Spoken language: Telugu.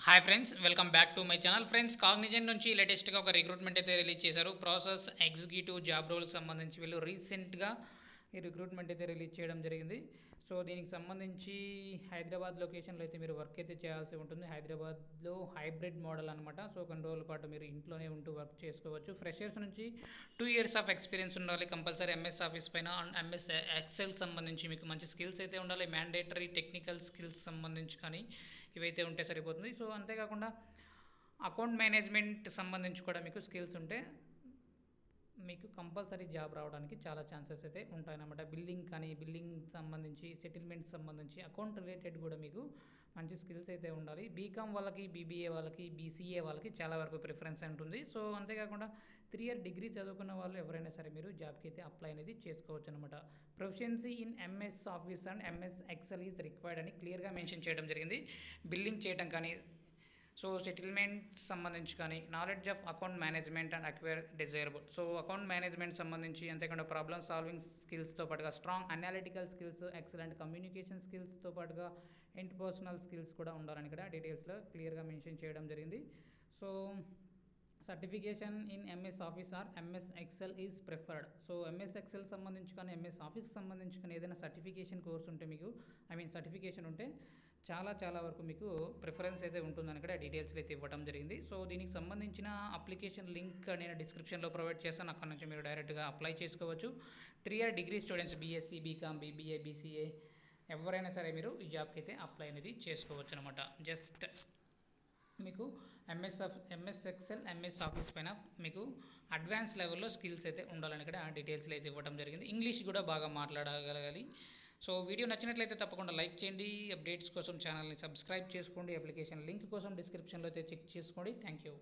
Hi friends, welcome back to my channel. Friends, Cognizant నుంచి లేటెస్ట్గా ఒక రిక్రూట్మెంట్ అయితే రిలీజ్ చేశారు. ప్రాసెస్ ఎగ్జిక్యూటివ్ జాబ్ రోల్కి సంబంధించి వీళ్ళు రీసెంట్గా ఈ రిక్రూట్మెంట్ అయితే రిలీజ్ చేయడం జరిగింది. సో దీనికి సంబంధించి హైదరాబాద్ లొకేషన్లో అయితే మీరు వర్క్ అయితే చేయాల్సి ఉంటుంది. హైదరాబాద్లో హైబ్రిడ్ మోడల్ అనమాట. సో కొన్ని రోజుల పాటు మీరు ఇంట్లోనే ఉంటూ వర్క్ చేసుకోవచ్చు. ఫ్రెషర్స్ నుంచి 2 years ఆఫ్ ఎక్స్పీరియన్స్ ఉండాలి కంపల్సరీ. ఎంఎస్ ఆఫీస్ పైన అండ్ ఎంఎస్ ఎక్సెల్ సంబంధించి మీకు మంచి స్కిల్స్ అయితే ఉండాలి. మ్యాండేటరీ టెక్నికల్ స్కిల్స్ సంబంధించి కానీ ఇవైతే ఉంటే సరిపోతుంది. సో అంతేకాకుండా అకౌంట్ మేనేజ్మెంట్ సంబంధించి కూడా మీకు స్కిల్స్ ఉంటే మీకు కంపల్సరీ జాబ్ రావడానికి చాలా ఛాన్సెస్ అయితే ఉంటాయన్నమాట. బిల్లింగ్ కానీ బిల్లింగ్ సంబంధించి సెటిల్మెంట్ సంబంధించి అకౌంట్ రిలేటెడ్ కూడా మీకు మంచి స్కిల్స్ అయితే ఉండాలి. బీకామ్ వాళ్ళకి, బీబీఏ వాళ్ళకి, బీసీఏ వాళ్ళకి చాలా వరకు ప్రిఫరెన్స్ ఉంటుంది. సో అంతేకాకుండా 3 year డిగ్రీ చదువుకున్న వాళ్ళు ఎవరైనా సరే మీరు జాబ్కి అయితే అప్లై అనేది చేసుకోవచ్చు అనమాట. Proficiency in MS office and MS excel is required అని క్లియర్గా మెన్షన్ చేయడం జరిగింది. బిల్లింగ్ చేయడం కానీ, సో సెటిల్మెంట్ సంబంధించి కానీ, knowledge of account management and acquire desirable. So account management సంబంధించి అంతేకాకుండా ప్రాబ్లమ్ సాల్వింగ్ స్కిల్స్తో పాటుగా strong analytical skills, excellent communication స్కిల్స్తో పాటుగా ఇంటర్పర్సనల్ స్కిల్స్ కూడా ఉండాలని ఇక్కడ డీటెయిల్స్లో క్లియర్గా మెన్షన్ చేయడం జరిగింది. So certification in MS office or MS excel is preferred. So MS excel సంబంధించి కానీ, ఎంఎస్ ఆఫీస్కి సంబంధించి కానీ ఏదైనా సర్టిఫికేషన్ కోర్స్ ఉంటే మీకు సర్టిఫికేషన్ ఉంటే చాలా వరకు మీకు ప్రిఫరెన్స్ అయితే ఉంటుందని కూడా డీటెయిల్స్లో అయితే ఇవ్వడం జరిగింది. సో దీనికి సంబంధించిన అప్లికేషన్ లింక్ నేను డిస్క్రిప్షన్లో ప్రొవైడ్ చేస్తాను. అక్కడ నుంచి మీరు డైరెక్ట్గా అప్లై చేసుకోవచ్చు. 3 year degree students BSc, BCom, BBA, BCA ఎవరైనా సరే మీరు ఈ జాబ్కి అయితే అప్లై అనేది చేసుకోవచ్చు అనమాట. జస్ట్ మీకు ఎంఎస్ ఎక్సెల్, ఎంఎస్ ఆఫీస్ పైన మీకు అడ్వాన్స్ లెవెల్లో స్కిల్స్ అయితే ఉండాలని ఇక్కడ డీటెయిల్స్లో అయితే ఇవ్వడం జరిగింది. ఇంగ్లీష్ కూడా బాగా మాట్లాడగలగాలి. సో వీడియో నచ్చినట్లయితే తప్పకుండా లైక్ చేయండి. అప్డేట్స్ కోసం ఛానల్ని సబ్స్క్రైబ్ చేసుకోండి. అప్లికేషన్ లింక్ కోసం డిస్క్రిప్షన్లో అయితే చెక్ చేసుకోండి. Thank you.